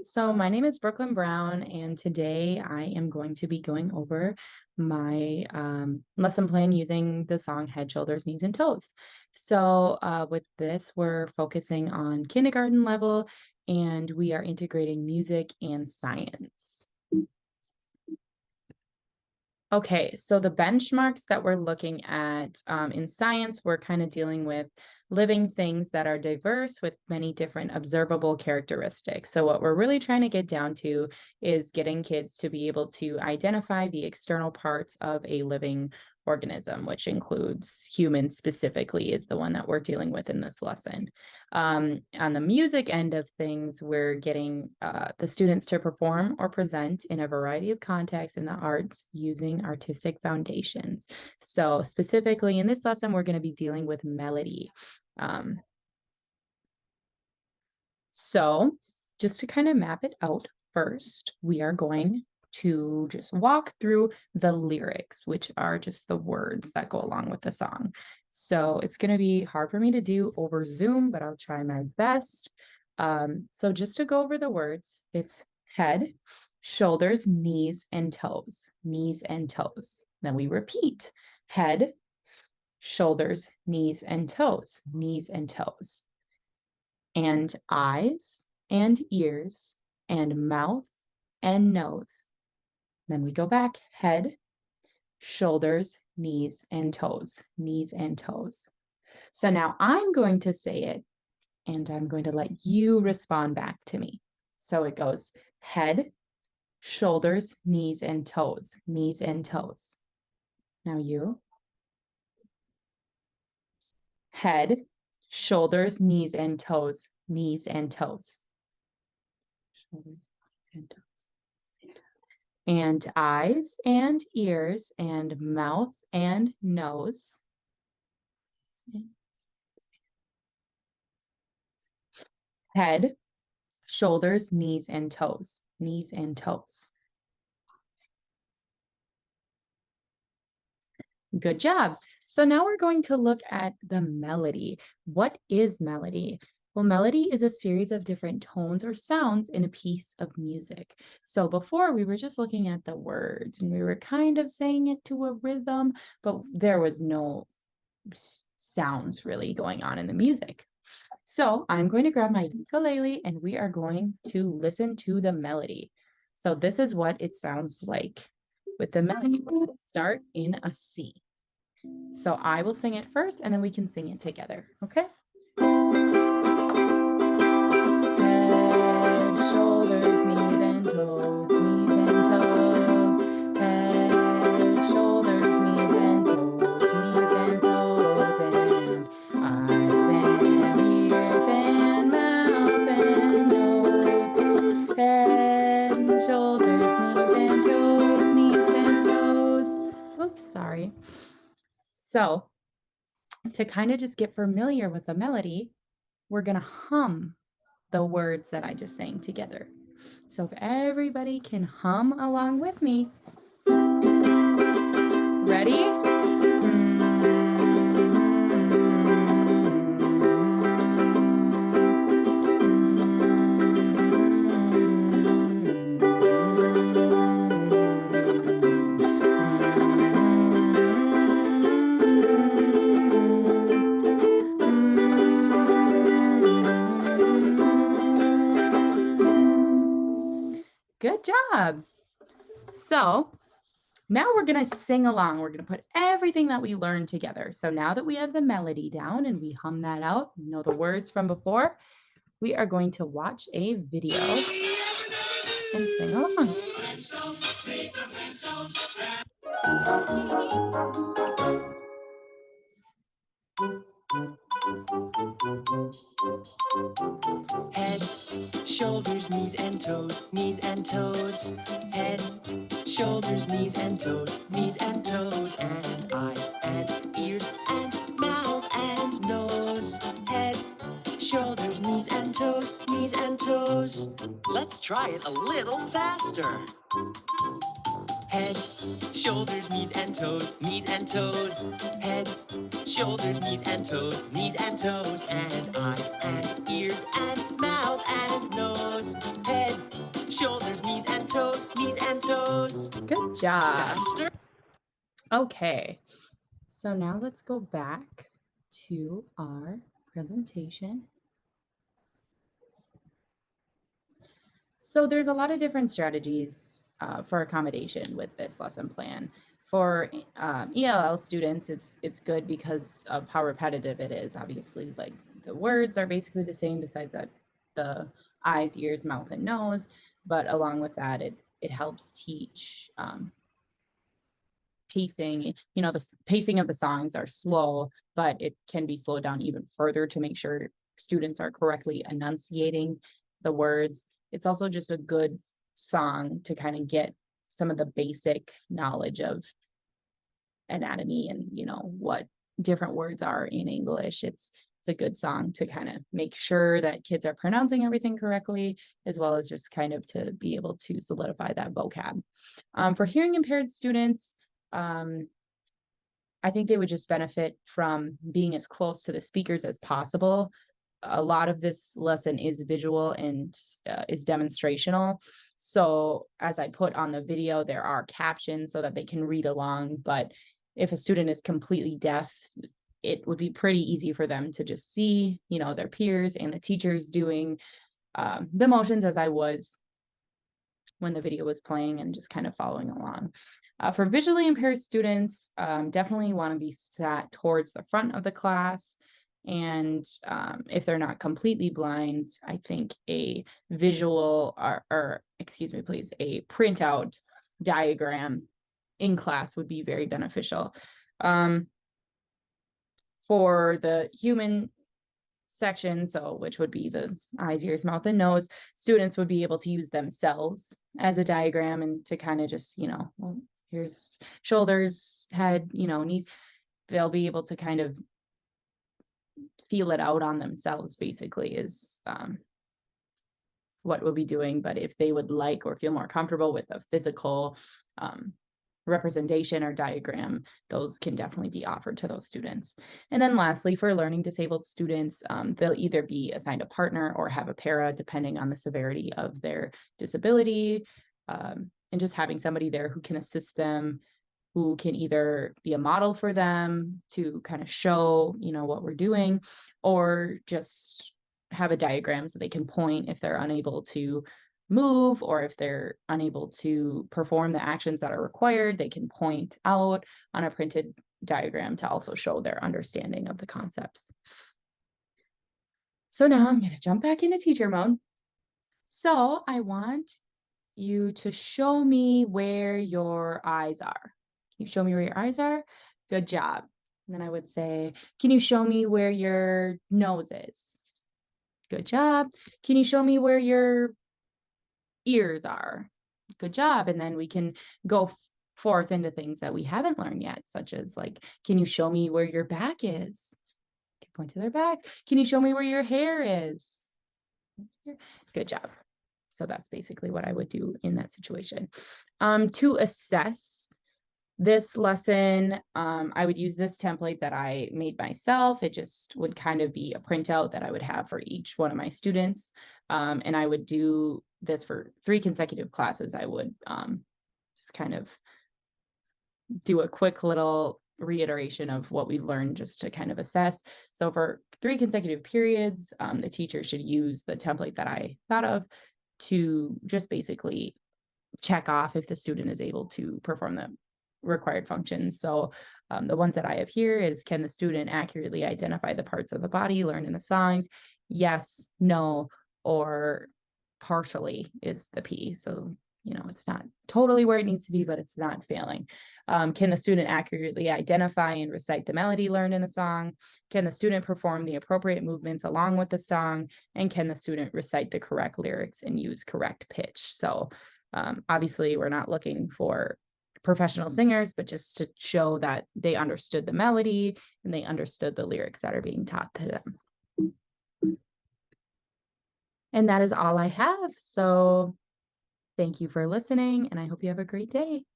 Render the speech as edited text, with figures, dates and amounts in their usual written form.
So my name is Brooklyn Brown, and today I am going to be going over my lesson plan using the song Head, Shoulders, Knees, and Toes. With this, we're focusing on kindergarten level, and we are integrating music and science. Okay, so the benchmarks that we're looking at in science, we're kind of dealing with living things that are diverse with many different observable characteristics. So, what we're really trying to get down to is getting kids to be able to identify the external parts of a living organism, which includes humans specifically, is the one that we're dealing with in this lesson. On the music end of things, we're getting the students to perform or present in a variety of contexts in the arts using artistic foundations. So specifically in this lesson, we're going to be dealing with melody. So just to kind of map it out first, we are going to just walk through the lyrics, which are just the words that go along with the song. So it's going to be hard for me to do over Zoom, but I'll try my best. So just to go over the words, it's head, shoulders, knees, and toes, knees and toes. Then we repeat head, shoulders, knees, and toes, knees and toes. And eyes and ears and mouth and nose. Then we go back, head, shoulders, knees, and toes, knees and toes. So now I'm going to say it, and I'm going to let you respond back to me. So it goes head, shoulders, knees, and toes, knees and toes. Now you. Head, shoulders, knees, and toes, knees and toes. Shoulders, knees, and toes. And eyes and ears and mouth and nose. Head, shoulders, knees, and toes, knees and toes. Good job. So now we're going to look at the melody. What is melody? Well, melody is a series of different tones or sounds in a piece of music. So before we were just looking at the words and we were kind of saying it to a rhythm, but there was no sounds really going on in the music. So I'm going to grab my ukulele and we are going to listen to the melody. So this is what it sounds like. With the melody, we're going to start in a C. So I will sing it first and then we can sing it together, okay? Head, shoulders, knees and toes, knees and toes. Head, shoulders, knees and toes, knees and toes. And eyes and ears and mouth and nose. Head, shoulders, knees and toes, knees and toes. Oops, sorry. So to kind of just get familiar with the melody, we're going to hum the words that I just sang together. So if everybody can hum along with me. Ready? Good job. So now we're going to sing along. We're going to put everything that we learned together. So now that we have the melody down and we hum that out, you know the words from before, we are going to watch a video and sing along. Head, shoulders, knees and toes, knees and toes. Head, shoulders, knees and toes, knees and toes. And eyes and ears and mouth and nose. Head, shoulders, knees and toes, knees and toes. Let's try it a little faster. Head, shoulders, knees and toes, knees and toes. Head, shoulders, knees and toes, knees and toes. And eyes and ears and mouth and nose. Head, shoulders, knees and toes, knees and toes. Good job. Faster. Okay, so now let's go back to our presentation. So there's a lot of different strategies for accommodation with this lesson plan. For ELL students, it's good because of how repetitive it is. Obviously, like the words are basically the same, besides that the eyes, ears, mouth, and nose. But along with that, it helps teach pacing. You know, the pacing of the songs are slow, but it can be slowed down even further to make sure students are correctly enunciating the words. It's also just a good song to kind of get some of the basic knowledge of anatomy and, you know, what different words are in English. It's a good song to kind of make sure that kids are pronouncing everything correctly, as well as just kind of to be able to solidify that vocab. For hearing impaired students, I think they would just benefit from being as close to the speakers as possible. A lot of this lesson is visual and is demonstrational. So as I put on the video, there are captions so that they can read along. But if a student is completely deaf, it would be pretty easy for them to just see, you know, their peers and the teachers doing the motions as I was when the video was playing and just kind of following along. For visually impaired students, definitely want to be sat towards the front of the class. And if they're not completely blind, I think a visual or excuse me, please, a printout diagram in class would be very beneficial. For the human section, so which would be the eyes, ears, mouth, and nose, students would be able to use themselves as a diagram and to kind of just, you know, well, here's shoulders, head, you know, knees. They'll be able to kind of feel it out on themselves, basically, is what we'll be doing. But if they would like or feel more comfortable with a physical representation or diagram, those can definitely be offered to those students. And then lastly, for learning disabled students, they'll either be assigned a partner or have a para, depending on the severity of their disability. And just having somebody there who can assist them, who can either be a model for them to kind of show, you know, what we're doing, or just have a diagram so they can point if they're unable to move, or if they're unable to perform the actions that are required, they can point out on a printed diagram to also show their understanding of the concepts. So now I'm going to jump back into teacher mode. So I want you to show me where your eyes are. Can you show me where your eyes are? Good job. And then I would say, can you show me where your nose is? Good job. Can you show me where your ears are? Good job. And then we can go forth into things that we haven't learned yet, such as like, can you show me where your back is? Can point to their back. Can you show me where your hair is? Good job. So that's basically what I would do in that situation. To assess this lesson, I would use this template that I made myself. It just would kind of be a printout that I would have for each one of my students. And I would do this for 3 consecutive classes. I would just kind of do a quick little reiteration of what we've learned just to kind of assess. So for 3 consecutive periods, the teacher should use the template that I thought of to just basically check off if the student is able to perform the required functions. So the ones that I have here is, can the student accurately identify the parts of the body learned in the songs? Yes, no, or partially is the P. So, you know, it's not totally where it needs to be, but it's not failing. Can the student accurately identify and recite the melody learned in the song? Can the student perform the appropriate movements along with the song? And can the student recite the correct lyrics and use correct pitch? So obviously, we're not looking for professional singers, but just to show that they understood the melody and they understood the lyrics that are being taught to them. And that is all I have. So thank you for listening, and I hope you have a great day.